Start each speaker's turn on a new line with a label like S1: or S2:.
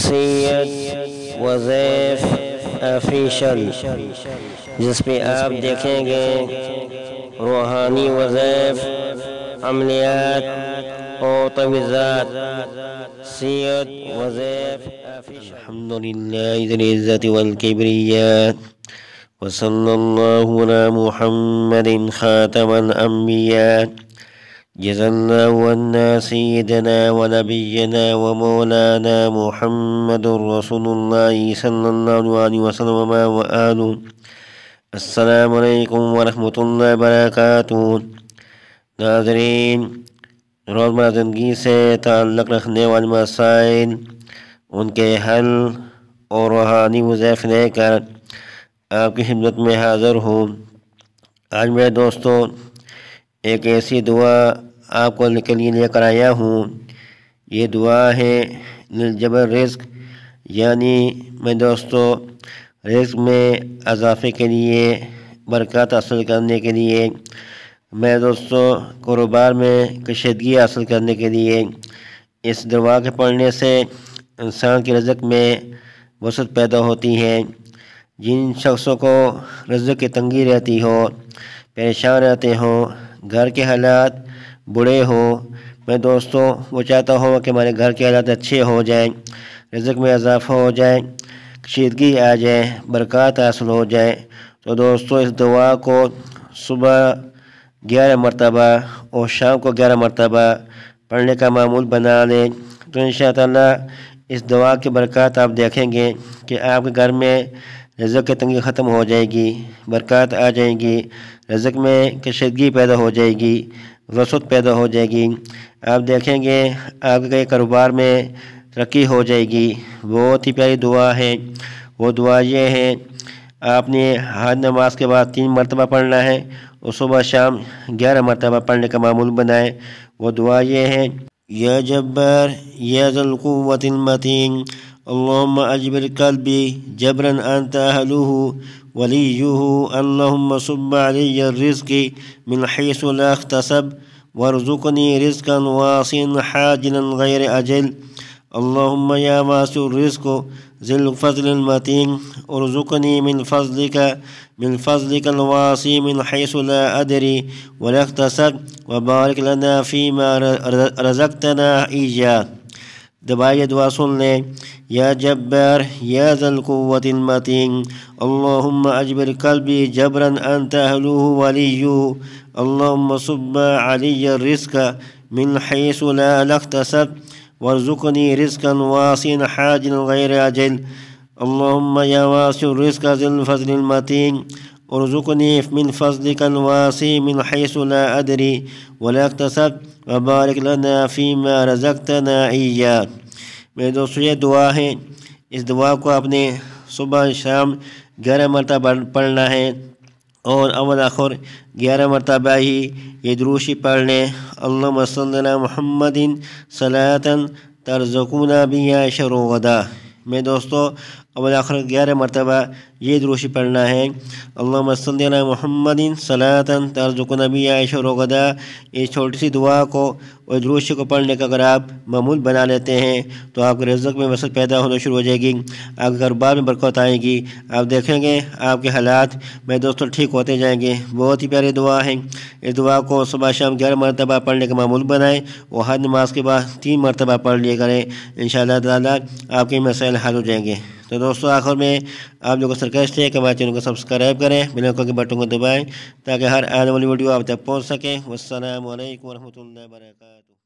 S1: سید وظیف official, جس پہ آپ دیکھیں گے روحانی وظائف، عملیات اور تجویزات. سید وظیف آفیشل. الحمد للہ ذی العزت والکبریاء، وصلی اللہ علی محمد خاتم الانبیاء. جزا اللہ عنا سیدنا ونبینا ومولانا محمد رسول اللہ صلی اللہ علیہ وسلم وآلہ. السلام علیکم ورحمۃ اللہ وبرکاتہ. ناظرین، روزمرہ زندگی سے تعلق رکھنے والے مسائل، ان کے حل اور روحانی وظائف لے کر آپ کی خدمت میں حاضر ہوں. آج میرے دوستوں ایک ایسی دعا آپ کو کے لیے لے کر آیا ہوں. یہ دعا ہے للجبر رزق، یعنی میں دوستوں رزق میں اضافے کے لیے، برکات حاصل کرنے کے لیے، میں دوستوں کاروبار میں کشیدگی حاصل کرنے کے لیے اس دعا کے پڑھنے سے انسان کی رزق میں وسعت پیدا ہوتی ہے. جن شخصوں کو رزق کی تنگی رہتی ہو، پریشان رہتے ہوں، گھر کے حالات برے ہوں، میں دوستوں وہ چاہتا ہوں کہ ہمارے گھر کے حالات اچھے ہو جائیں، رزق میں اضافہ ہو جائے، کشیدگی آ جائے، برکات حاصل ہو جائے، تو دوستوں اس دعا کو صبح 11 مرتبہ اور شام کو 11 مرتبہ پڑھنے کا معمول بنا لیں. تو انشاءاللہ اس دعا کی برکات آپ دیکھیں گے کہ آپ کے گھر میں رزق کی تنگی ختم ہو جائے گی، برکات آ جائیں گی، رزق میں کشیدگی پیدا ہو جائے گی، وسعت پیدا ہو جائے گی. آپ دیکھیں گے آپ کے کاروبار میں ترقی ہو جائے گی. بہت ہی پیاری دعا ہے. وہ دعا یہ ہے، آپ نے ہر نماز کے بعد 3 مرتبہ پڑھنا ہے اور صبح شام 11 مرتبہ پڑھنے کا معمول بنائیں. وہ دعا یہ ہے، یا جبار یا ذی القوة المتین، اللہم اجبر قلبی جبرا انت اہلہ ولیہ، اللہم صب علی الرزق من حیث لا احتسب وارزقنی رزقا واسعا حاجلا غیر اجل. اللہم یا واسع الرزق ذی الفضل المتین، ارزقنی من فضلک الواسع من حیث لا ادری ولا احتسب وبارک لنا فیما رزقتنا ایاه. دبائیے دعا سن لیں، یا جبار یا ذی القوة المتین، اللہم اجبر قلبی جبرا انت اہلہ ولیہ، اللہم صب علی الرزق من حیث لا احتسب وارزقنی رزقا واسعا حاجلا غیر اجل. اللہم یا واسع الرزق ذی الفضل المتین، ارزقنی من فضلک الواسع من حیث لا ادری ولا احتسب وبارک لنا فیما رزقتنا ایاه. میرے دوستو یہ دعا ہے، اس دعا کو آپ نے صبح شام 11 مرتبہ پڑھنا ہے اور اول آخر 11 مرتبہ ہی یہ دروشی پڑھ لیں. اللہم صلی علی محمد صلاۃ ترزقنا بہا عیش غدا. میں دوستو اول آخر 11 مرتبہ یہ دروشی پڑھنا ہے، اللہم صلی علی محمد صلاۃ ترزقنا بہا عیش غدا. اس چھوٹی سی دعا کو اور دروشی کو پڑھنے کا اگر آپ معمول بنا لیتے ہیں تو آپ کے رزق میں وسعت پیدا ہونا شروع ہو جائے گی، آپ کے کاروبار میں برکت آئے گی. آپ دیکھیں گے آپ کے حالات میں دوستوں ٹھیک ہوتے جائیں گے. بہت ہی پیاری دعا ہے. اس دعا کو صبح شام 11 مرتبہ پڑھنے کا معمول بنائیں اور ہر نماز کے بعد 3 مرتبہ پڑھ لیا کریں. انشاءاللہ تعالیٰ آپ کے مسائل حل ہو جائیں گے. تو دوستوں آخر میں آپ لوگوں کو سرکش ہے کہ ہمارے چینل کو سبسکرائب کریں، بیل آئیکن کے بٹن کو دبائیں تاکہ ہر آنے والی ویڈیو آپ تک پہنچ سکے. والسلام علیکم ورحمۃ اللہ وبرکاتہ.